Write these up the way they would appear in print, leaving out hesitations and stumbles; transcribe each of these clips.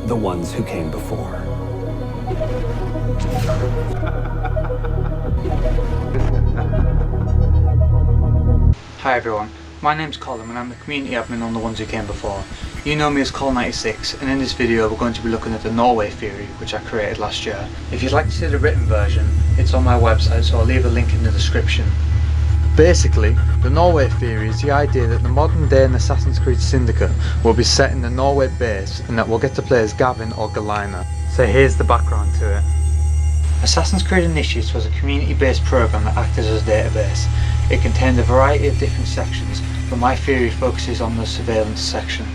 the ones who came before. Hi everyone, my name's Colin and I'm the community admin on The Ones Who Came Before. You know me as Col96, and in this video we're going to be looking at the Norway theory, which I created last year. If you'd like to see the written version, it's on my website, so I'll leave a link in the description. Basically, the Norway theory is the idea that the modern day in Assassin's Creed Syndicate will be set in the Norway base and that we'll get to play as Gavin or Galina. So here's the background to it. Assassin's Creed Initiates was a community-based program that acted as a database. It contained a variety of different sections, but my theory focuses on the surveillance section.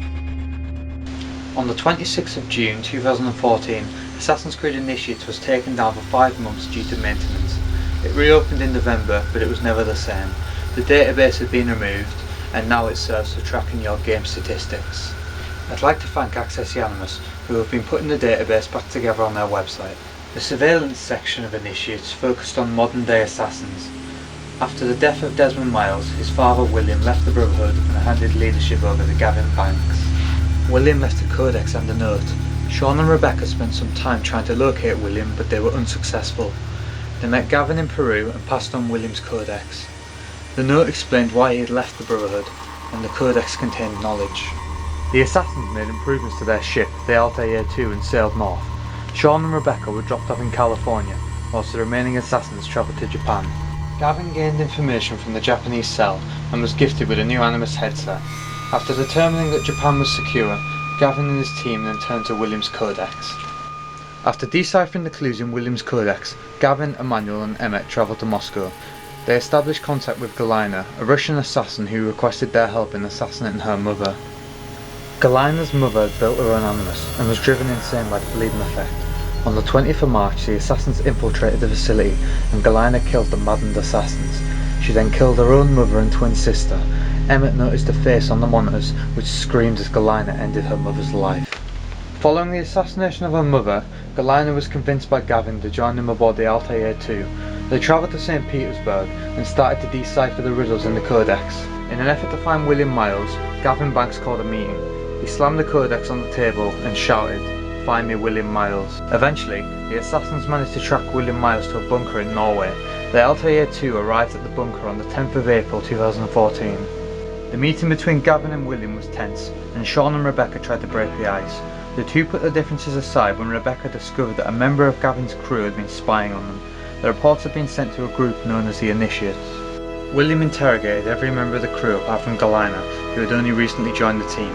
On the 26th of June 2014, Assassin's Creed Initiates was taken down for 5 months due to maintenance. It reopened in November, but it was never the same. The database had been removed, and now it serves for tracking your game statistics. I'd like to thank Access Animus, who have been putting the database back together on their website. The surveillance section of Initiates focused on modern day assassins. After the death of Desmond Miles, his father William left the Brotherhood and handed leadership over to Gavin Banks. William left a codex and a note. Sean and Rebecca spent some time trying to locate William, but they were unsuccessful. They met Gavin in Peru and passed on William's codex. The note explained why he had left the Brotherhood, and the codex contained knowledge. The assassins made improvements to their ship, the Altair II, and sailed north. Sean and Rebecca were dropped off in California, whilst the remaining assassins travelled to Japan. Gavin gained information from the Japanese cell and was gifted with a new Animus headset. After determining that Japan was secure, Gavin and his team then turned to William's codex. After deciphering the clues in William's codex, Gavin, Emmanuel and Emmett travelled to Moscow. They established contact with Galina, a Russian assassin who requested their help in assassinating her mother. Galina's mother had built her own Animus and was driven insane by the bleeding effect. On the 20th of March, the assassins infiltrated the facility and Galina killed the maddened assassins. She then killed her own mother and twin sister. Emmett noticed a face on the monitors which screamed as Galina ended her mother's life. Following the assassination of her mother, Galina was convinced by Gavin to join him aboard the Altair II. They travelled to St. Petersburg and started to decipher the riddles in the codex. In an effort to find William Miles, Gavin Banks called a meeting. He slammed the codex on the table and shouted, "Find me William Miles." Eventually, the assassins managed to track William Miles to a bunker in Norway. The Altair II arrived at the bunker on the 10th of April 2014. The meeting between Gavin and William was tense, and Sean and Rebecca tried to break the ice. The two put their differences aside when Rebecca discovered that a member of Gavin's crew had been spying on them. The reports had been sent to a group known as the Initiates. William interrogated every member of the crew apart from Galina, who had only recently joined the team.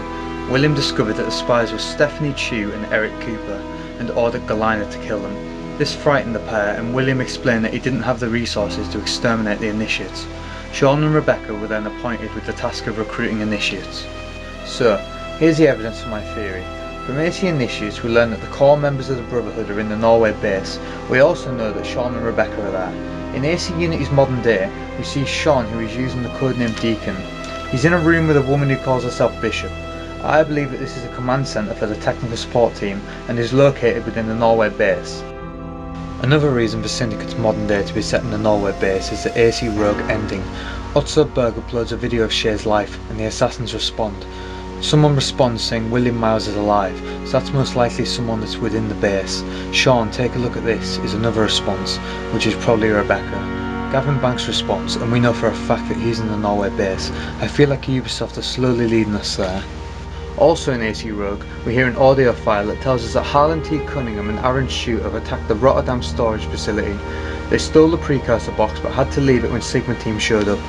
William discovered that the spies were Stephanie Chu and Eric Cooper, and ordered Galina to kill them. This frightened the pair, and William explained that he didn't have the resources to exterminate the Initiates. Sean and Rebecca were then appointed with the task of recruiting Initiates. So, here's the evidence for my theory. From AC Initiates we learn that the core members of the Brotherhood are in the Norway base. We also know that Sean and Rebecca are there. In AC Unity's modern day, we see Sean, who is using the codename Deacon. He's in a room with a woman who calls herself Bishop. I believe that this is a command centre for the technical support team and is located within the Norway base. Another reason for Syndicate's modern day to be set in the Norway base is the AC Rogue ending. Otso Berg uploads a video of Shay's life and the assassins respond. Someone responds saying William Miles is alive, so that's most likely someone that's within the base. Sean, take a look at this, is another response, which is probably Rebecca. Gavin Banks responds, and we know for a fact that he's in the Norway base. I feel like Ubisoft are slowly leading us there. Also in AC Rogue, we hear an audio file that tells us that Harlan T. Cunningham and Aaron Shute have attacked the Rotterdam storage facility. They stole the precursor box but had to leave it when Sigma team showed up.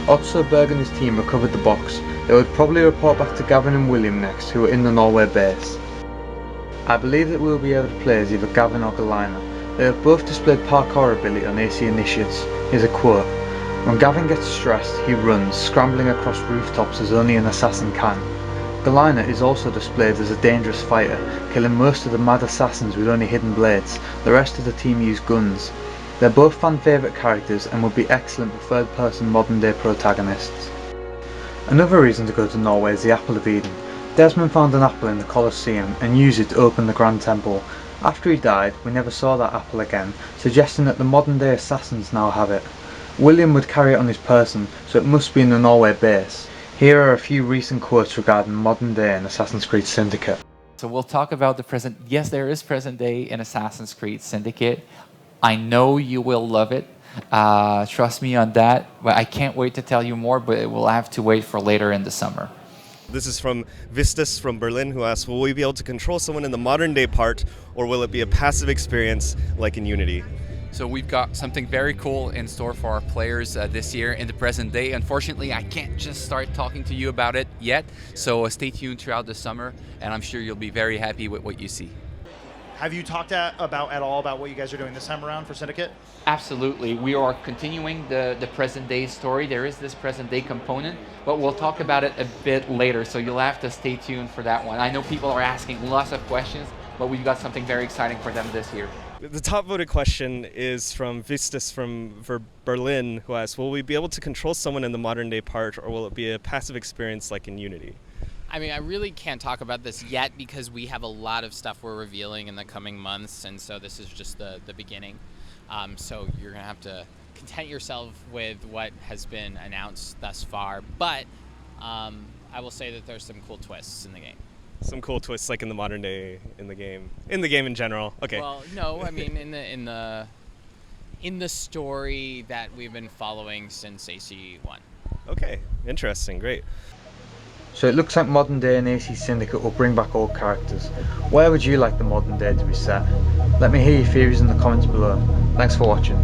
Otso Berg and his team recovered the box. They would probably report back to Gavin and William next, who are in the Norway base. I believe that we will be able to play as either Gavin or Galina. They have both displayed parkour ability on AC Initiates. Here's a quote. "When Gavin gets stressed, he runs, scrambling across rooftops as only an assassin can." Galina is also displayed as a dangerous fighter, killing most of the mad assassins with only hidden blades. The rest of the team use guns. They're both fan favourite characters and would be excellent for third-person modern-day protagonists. Another reason to go to Norway is the Apple of Eden. Desmond found an apple in the Colosseum and used it to open the Grand Temple. After he died, we never saw that apple again, suggesting that the modern-day assassins now have it. William would carry it on his person, so it must be in the Norway base. Here are a few recent quotes regarding modern day in Assassin's Creed Syndicate. So we'll talk about the present. Yes, there is present day in Assassin's Creed Syndicate. I know you will love it. Trust me on that. But I can't wait to tell you more, but we'll have to wait for later in the summer. This is from Vistus from Berlin, who asks, will we be able to control someone in the modern day part, or will it be a passive experience like in Unity? So we've got something very cool in store for our players this year in the present day. Unfortunately, I can't just start talking to you about it yet, so stay tuned throughout the summer, and I'm sure you'll be very happy with what you see. Have you talked at all about what you guys are doing this time around for Syndicate? Absolutely. We are continuing the present day story. There is this present day component, but we'll talk about it a bit later, so you'll have to stay tuned for that one. I know people are asking lots of questions, but we've got something very exciting for them this year. The top voted question is from Vistus from Berlin, who asks, will we be able to control someone in the modern day part, or will it be a passive experience like in Unity? I mean, I really can't talk about this yet because we have a lot of stuff we're revealing in the coming months, and so this is just the beginning. So you're going to have to content yourself with what has been announced thus far, but I will say that there's some cool twists in the game. Some cool twists like in the modern day in the game in general. Okay. Well, no, I mean in the story that we've been following since AC1. Okay, interesting, great. So it looks like modern day and AC Syndicate will bring back old characters. Where would you like the modern day to be set? Let me hear your theories in the comments below. Thanks for watching.